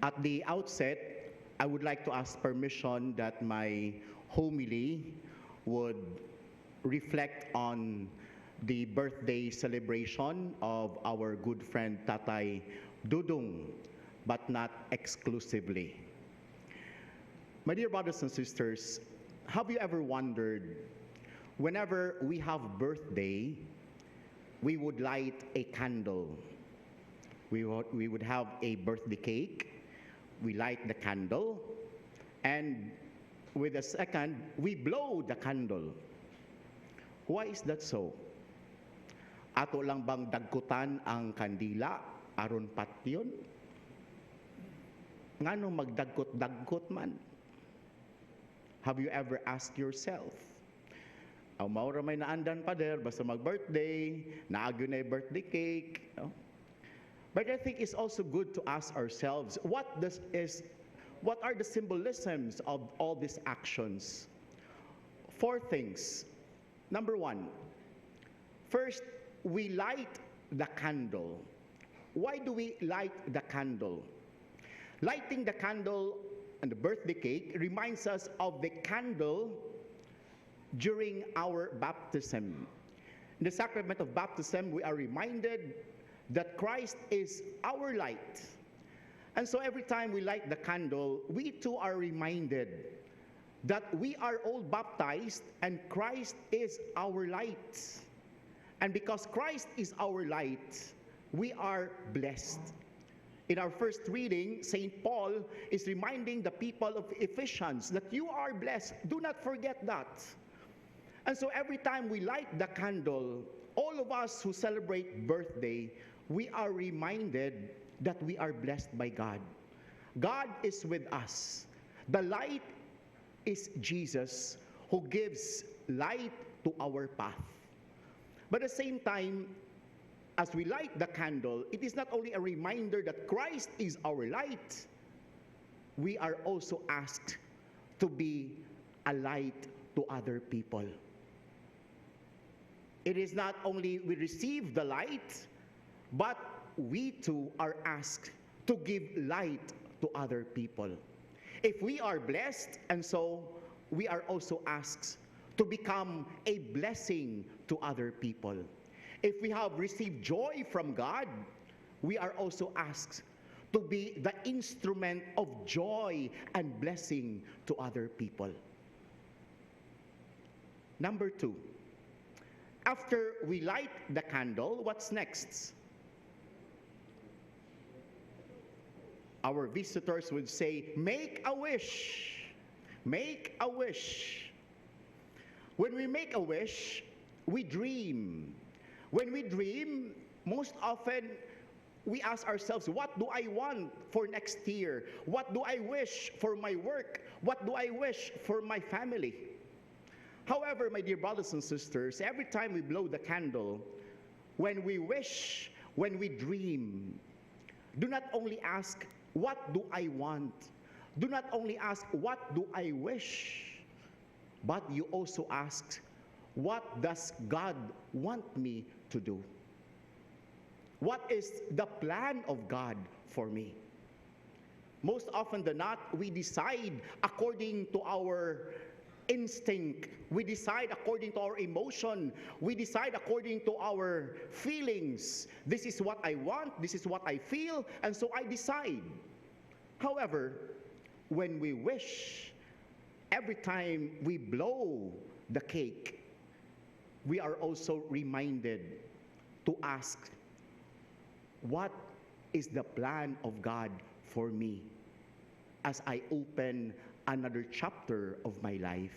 At the outset, I would like to ask permission that my homily would reflect on the birthday celebration of our good friend Tatay Dudung, but not exclusively. My dear brothers and sisters, have you ever wondered, whenever we have birthday, we would light a candle. We would have a birthday cake, we light the candle, and with a second, we blow the candle. Why is that so? Ato lang bang dagkutan ang kandila aron patyon? Ngano magdagkot-dagkot man? Have you ever asked yourself? Ang maura may naandan pa der, basta mag-birthday, naagyo na yung birthday cake. No? But I think it's also good to ask ourselves, what are the symbolisms of all these actions? 4 things. Number 1, first, we light the candle. Why do we light the candle? Lighting the candle and the birthday cake reminds us of the candle during our baptism. In the sacrament of baptism, we are reminded that Christ is our light. And so every time we light the candle, we too are reminded that we are all baptized and Christ is our light. And because Christ is our light, we are blessed. In our first reading, St. Paul is reminding the people of Ephesians that you are blessed. Do not forget that. And so every time we light the candle, all of us who celebrate birthday, we are reminded that we are blessed by God. God is with us. The light is Jesus who gives light to our path. But at the same time, as we light the candle, it is not only a reminder that Christ is our light, we are also asked to be a light to other people. It is not only we receive the light, but we too are asked to give light to other people. If we are blessed, and so we are also asked to become a blessing to other people. If we have received joy from God, we are also asked to be the instrument of joy and blessing to other people. Number 2, after we light the candle, what's next? Our visitors would say, make a wish. Make a wish. When we make a wish, we dream. When we dream, most often we ask ourselves, what do I want for next year? What do I wish for my work? What do I wish for my family? However, my dear brothers and sisters, every time we blow the candle, when we wish, when we dream, do not only ask, what do I want? Do not only ask, what do I wish? But you also ask, what does God want me to do? What is the plan of God for me? Most often than not, we decide according to our instinct. We decide according to our emotion. We decide according to our feelings. This is what I want, this is what I feel, and so I decide. However, when we wish, every time we blow the cake, we are also reminded to ask, what is the plan of God for me as I open another chapter of my life?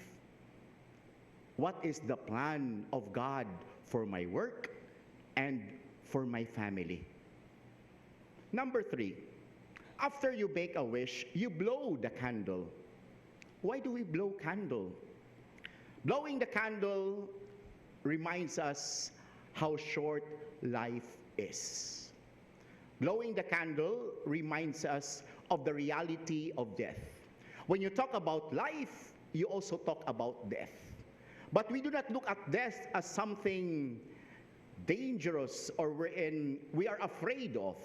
What is the plan of God for my work and for my family? Number 3, after you make a wish, you blow the candle. Why do we blow candle? Blowing the candle reminds us how short life is. Blowing the candle reminds us of the reality of death. When you talk about life, you also talk about death. But we do not look at death as something dangerous or wherein we are afraid of.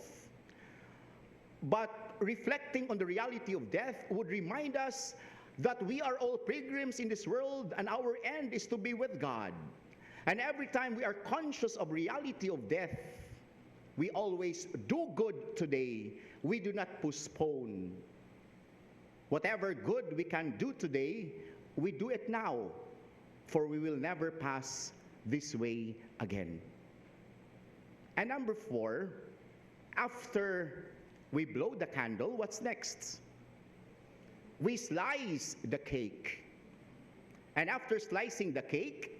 But reflecting on the reality of death would remind us that we are all pilgrims in this world and our end is to be with God. And every time we are conscious of reality of death, we always do good today. We do not postpone. Whatever good we can do today, we do it now, for we will never pass this way again. And number 4, after we blow the candle, what's next? We slice the cake. And after slicing the cake,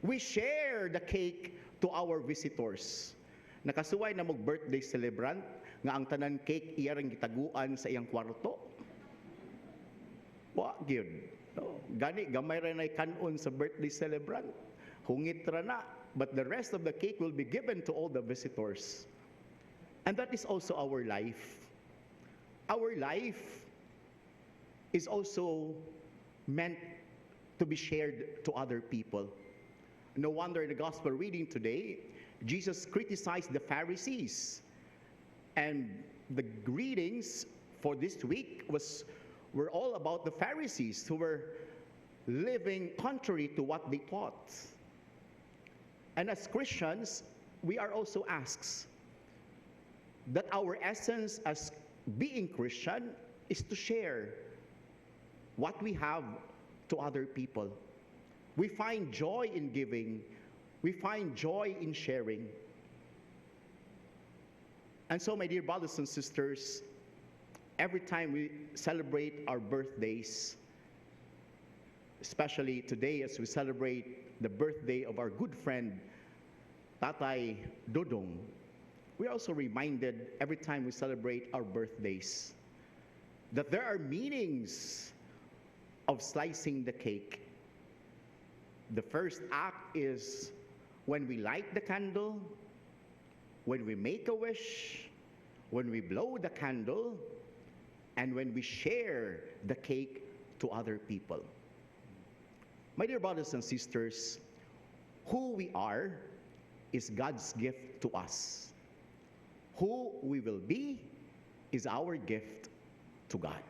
we share the cake to our visitors. Nakasuway na mag-birthday celebrant nga ang tanan cake iya ring gitaguan sa iyang kwarto. Wa gyud. No? Gani gamay ra nay kanon sa birthday celebrant. Hungit ra na, but the rest of the cake will be given to all the visitors. And that is also our life. Our life is also meant to be shared to other people. No wonder in the gospel reading today, Jesus criticized the Pharisees. And the greetings for this week were all about the Pharisees who were living contrary to what they taught. And as Christians, we are also asked that our essence as being Christian is to share what we have to other people. We find joy in giving. We find joy in sharing. And so, my dear brothers and sisters, every time we celebrate our birthdays, especially today as we celebrate the birthday of our good friend, Tatay Dodong, we are also reminded every time we celebrate our birthdays that there are meanings of slicing the cake. The first act is when we light the candle, when we make a wish, when we blow the candle, and when we share the cake to other people. My dear brothers and sisters, who we are is God's gift to us. Who we will be is our gift to God.